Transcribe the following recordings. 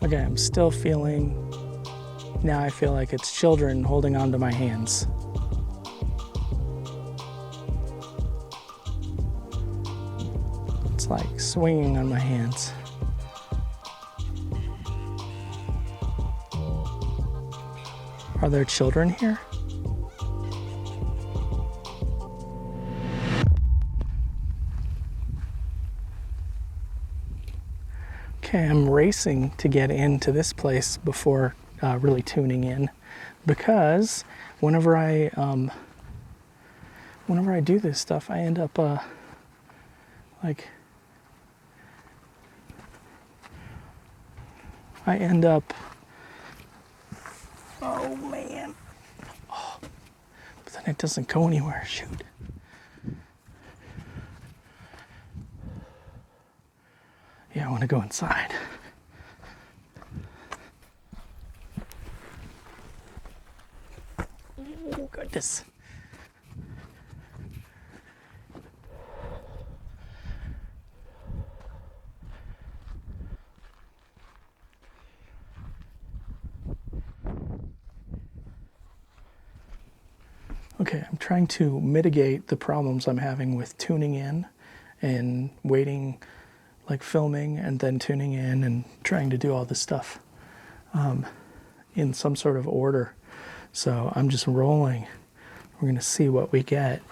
Okay, I'm still feeling, now I feel like it's children holding onto my hands. It's like swinging on my hands. Are there children here? Okay, I'm racing to get into this place before really tuning in, because whenever I do this stuff, I end up oh man, but then it doesn't go anywhere. Shoot. Yeah, I want to go inside. Oh, goodness. Okay, I'm trying to mitigate the problems I'm having with tuning in and waiting, like filming and then tuning in and trying to do all this stuff in some sort of order. So I'm just rolling. We're gonna see what we get.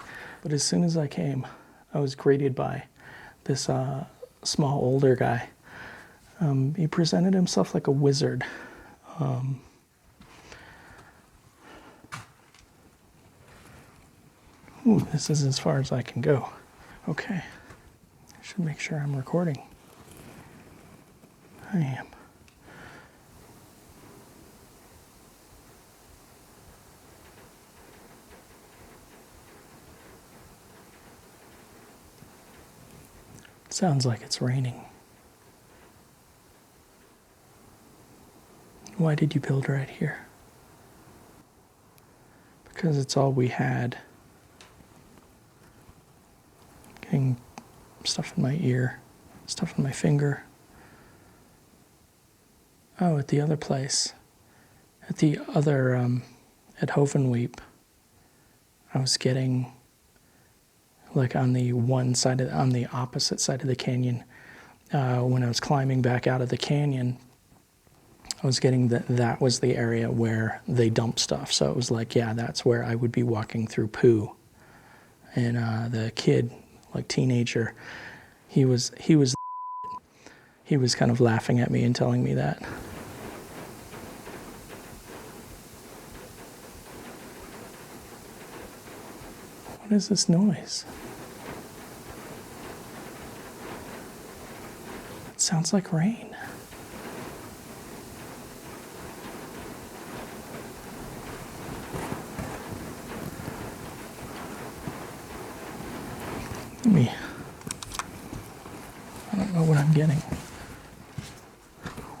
But as soon as I came, I was greeted by this small older guy. He presented himself like a wizard. Ooh, this is as far as I can go. Okay, I should make sure I'm recording. I am. Sounds like it's raining. Why did you build right here? Because it's all we had. Getting stuff in my ear, stuff in my finger. Oh, at the other place, at the other, at Hovenweep, I was getting, like on the on the opposite side of the canyon, when I was climbing back out of the canyon, I was getting that was the area where they dumped stuff. So it was like, yeah, that's where I would be walking through poo. And the kid, like teenager, he was kind of laughing at me and telling me that. What is this noise? It sounds like rain. I don't know what I'm getting.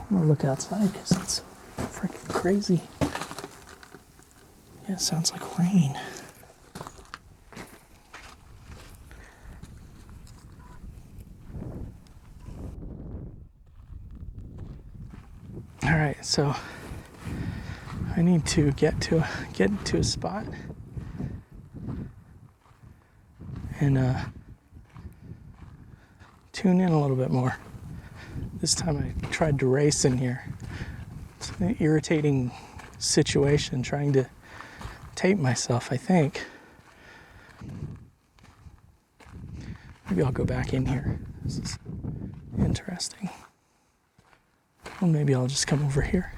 I'm gonna look outside because it's freaking crazy. Yeah, it sounds like rain. All right, so I need to get to a spot and tune in a little bit more. This time I tried to race in here. It's an irritating situation trying to tape myself, I think. Maybe I'll go back in here. This is interesting. Or maybe I'll just come over here.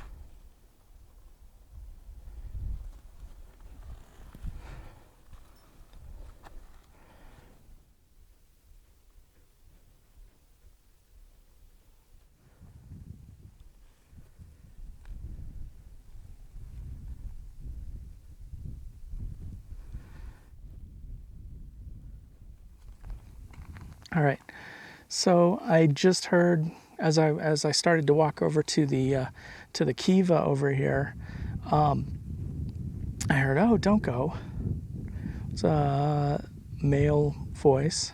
All right, so I just heard as I started to walk over to the kiva over here, I heard, "Oh, don't go." It's a male voice.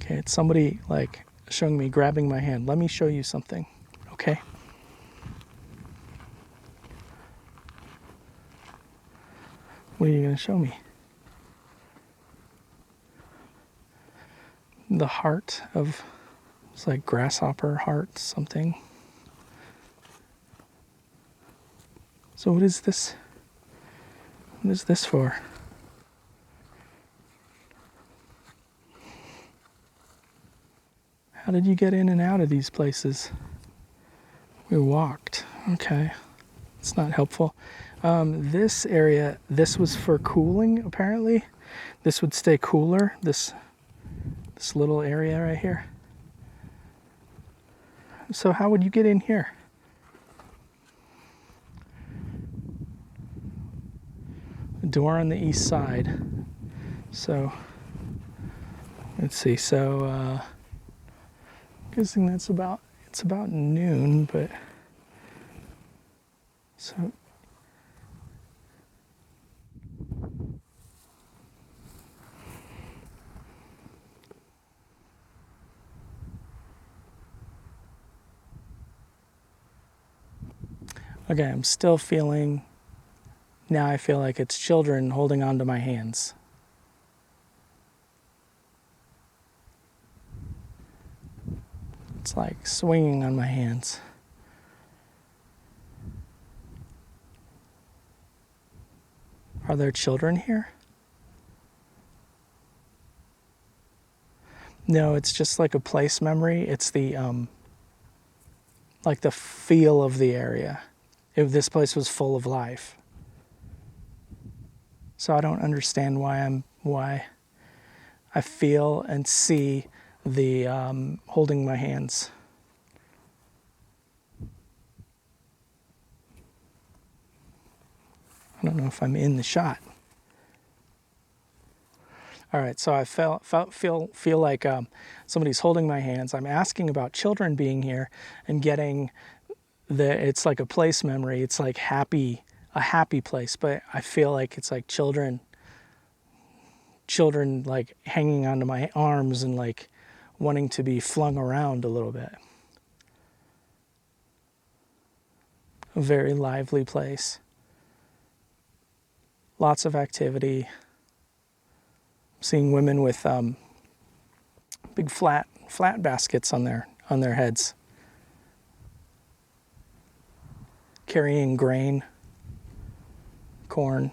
Okay, it's somebody like showing me, grabbing my hand. Let me show you something, okay? What are you going to show me? The heart of, it's like grasshopper heart something. So what is this? What is this for? How did you get in and out of these places? We walked. Okay. It's not helpful. This area, this was for cooling, apparently. This would stay cooler, this little area right here. So how would you get in here? A door on the east side. So, let's see. So, guessing it's about noon, but so okay, I'm still feeling, now I feel like it's children holding onto my hands. It's like swinging on my hands. Are there children here? No, it's just like a place memory. It's the, like the feel of the area. If this place was full of life. So I don't understand why I feel and see the holding my hands. I don't know if I'm in the shot. All right, so I feel like somebody's holding my hands. I'm asking about children being here and getting it's like a place memory. It's like a happy place, but I feel like it's like children like hanging onto my arms and like wanting to be flung around a little bit. A very lively place. Lots of activity. Seeing women with big flat baskets on their heads, carrying grain, corn.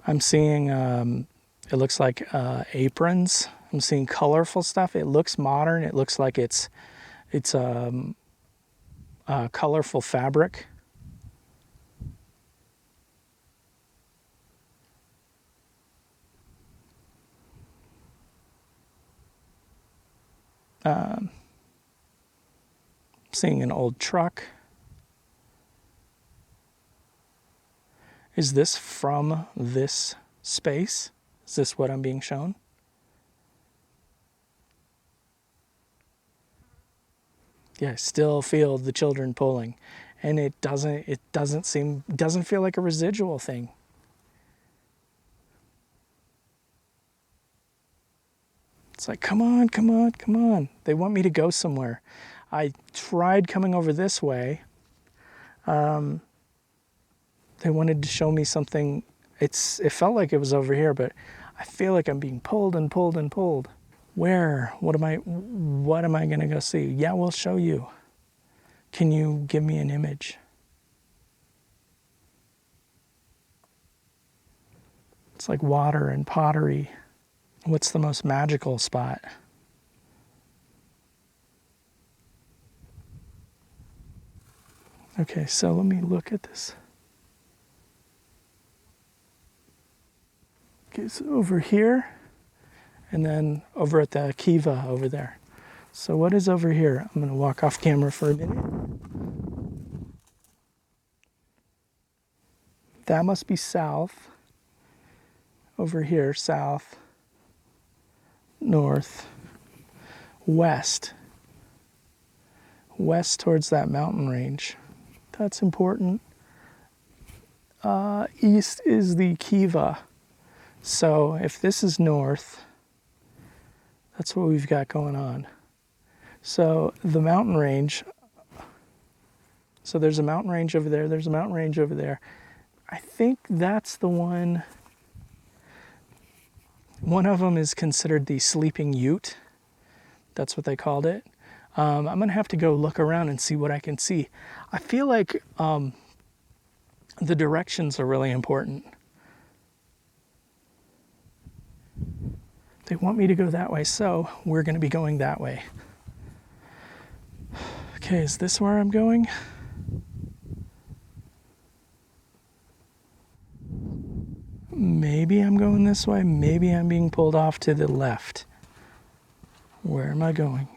I'm seeing it looks like aprons. I'm seeing colorful stuff. It looks modern. It looks like it's colorful fabric. Seeing an old truck. Is this from this space? Is this what I'm being shown? Yeah, I still feel the children pulling, and it doesn't feel like a residual thing. It's like, come on, come on, come on. They want me to go somewhere. I tried coming over this way. They wanted to show me something. It felt like it was over here, but I feel like I'm being pulled and pulled and pulled. Where? What am I going to go see? Yeah, we'll show you. Can you give me an image? It's like water and pottery. What's the most magical spot? Okay, so let me look at this. Okay, so over here, and then over at the Kiva over there. So what is over here? I'm going to walk off camera for a minute. That must be south. Over here, south, north, west. West towards that mountain range. That's important. east is the Kiva. So if this is north, that's what we've got going on. So the mountain range, so there's a mountain range over there, there's a mountain range over there. I think that's the one. One of them is considered the Sleeping Ute. That's what they called it. I'm going to have to go look around and see what I can see. I feel like the directions are really important. They want me to go that way, so we're going to be going that way. Okay, is this where I'm going? Maybe I'm going this way. Maybe I'm being pulled off to the left. Where am I going?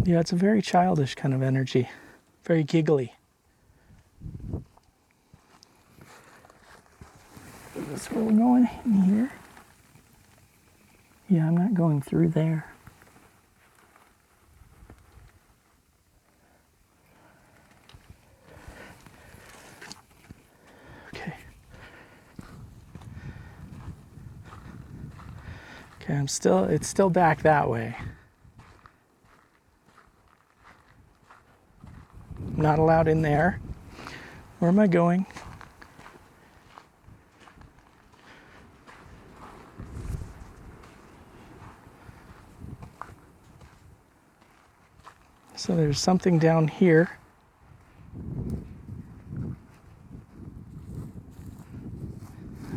Yeah, it's a very childish kind of energy. Very giggly. Is this where we're going? In here? Yeah, I'm not going through there. Okay. Okay, it's still back that way. Not allowed in there. Where am I going? So there's something down here.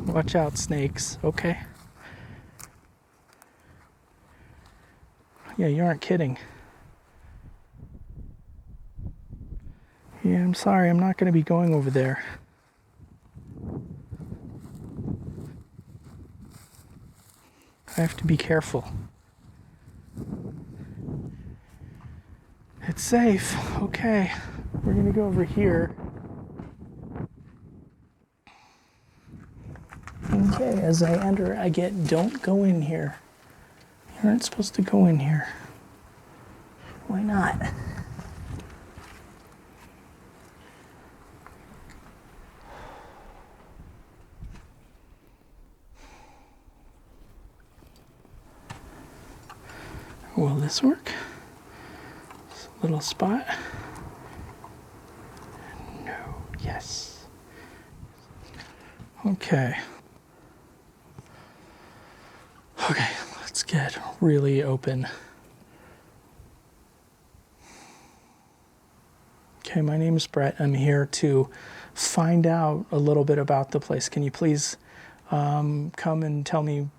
Watch out, snakes. Okay. Yeah, you aren't kidding. Yeah, I'm sorry, I'm not going to be going over there. I have to be careful. It's safe. Okay, we're going to go over here. Okay, as I enter, I get, don't go in here. You aren't supposed to go in here. Why not? Will this work? This little spot. No. Yes. Okay. Okay, let's get really open. Okay, my name is Brett. I'm here to find out a little bit about the place. Can you please come and tell me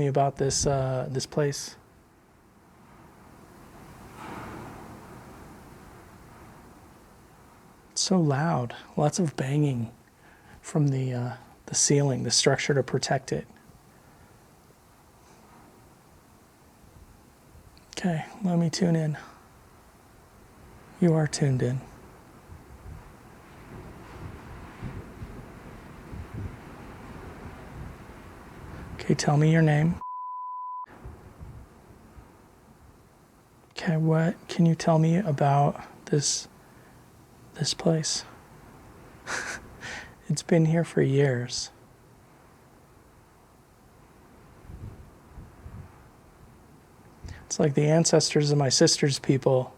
about this this place? It's so loud. Lots of banging from the ceiling, the structure to protect it. Okay, let me tune in. You are tuned in. Okay, tell me your name. Okay, what can you tell me about this place? It's been here for years. It's like the ancestors of my sister's people.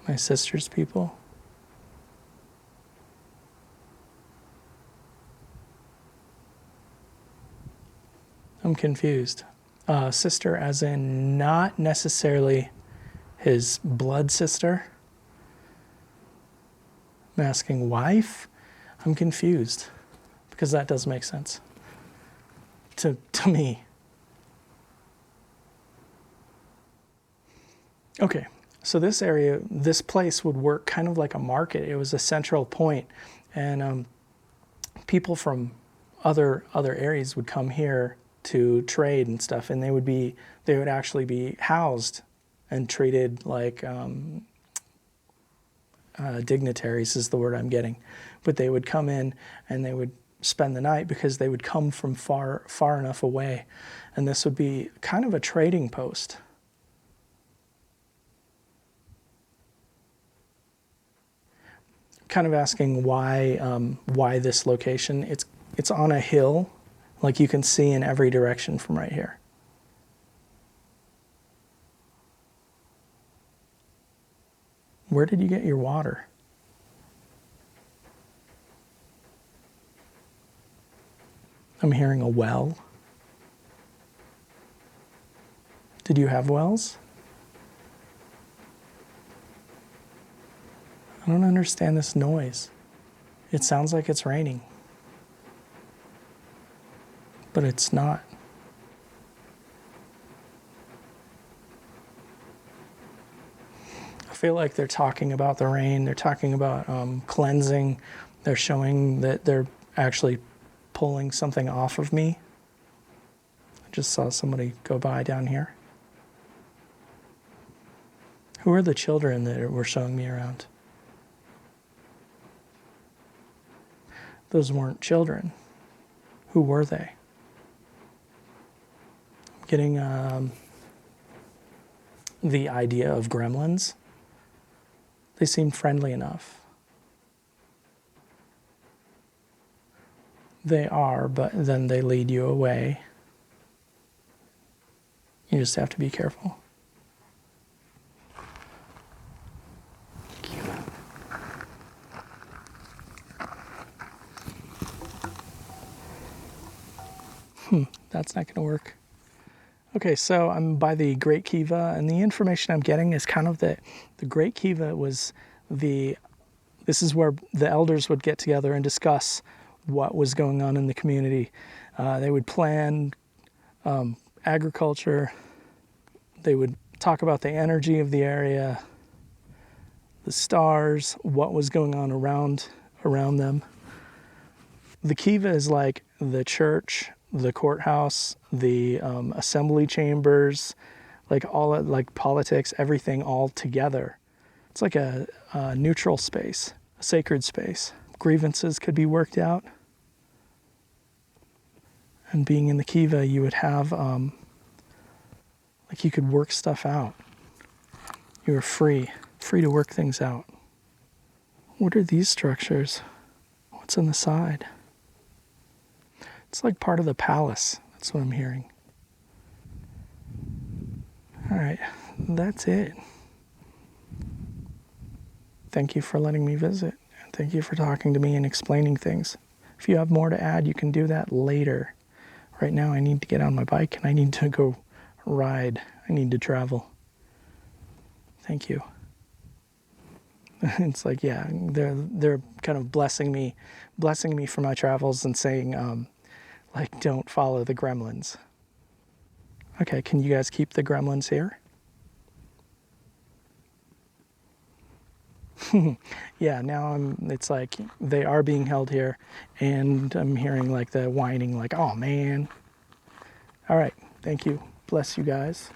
My sister's people. I'm confused. Sister as in not necessarily his blood sister. I'm asking wife. I'm confused because that does make sense to me. Okay, so this area, this place would work kind of like a market. It was a central point, and people from other areas would come here to trade and stuff, and they would actually be housed and treated like dignitaries is the word I'm getting. But they would come in and they would spend the night because they would come from far enough away, and this would be kind of a trading post. Kind of asking why this location. It's on a hill, like you can see in every direction from right here. Where did you get your water? I'm hearing a well. Did you have wells? I don't understand this noise. It sounds like it's raining. But it's not. I feel like they're talking about the rain. They're talking about cleansing. They're showing that they're actually pulling something off of me. I just saw somebody go by down here. Who are the children that were showing me around? Those weren't children. Who were they? I'm getting the idea of gremlins. They seem friendly enough. They are, but then they lead you away. You just have to be careful. That's not going to work. Okay, so I'm by the Great Kiva, and the information I'm getting is kind of that the Great Kiva was this is where the elders would get together and discuss what was going on in the community. They would plan agriculture. They would talk about the energy of the area, the stars, what was going on around them. The Kiva is like the church, the courthouse, the assembly chambers, like all like politics, everything all together. It's like a neutral space, a sacred space. Grievances could be worked out. And being in the Kiva, you would have, like you could work stuff out. You were free to work things out. What are these structures? What's on the side? It's like part of the palace. That's what I'm hearing. All right, that's it. Thank you for letting me visit. And thank you for talking to me and explaining things. If you have more to add, you can do that later. Right now, I need to get on my bike and I need to go ride. I need to travel. Thank you. It's like, yeah, they're kind of blessing me for my travels and saying, like, don't follow the gremlins. Okay, can you guys keep the gremlins here? Yeah, now it's like they are being held here, and I'm hearing like the whining, like, oh man. All right, thank you. Bless you guys.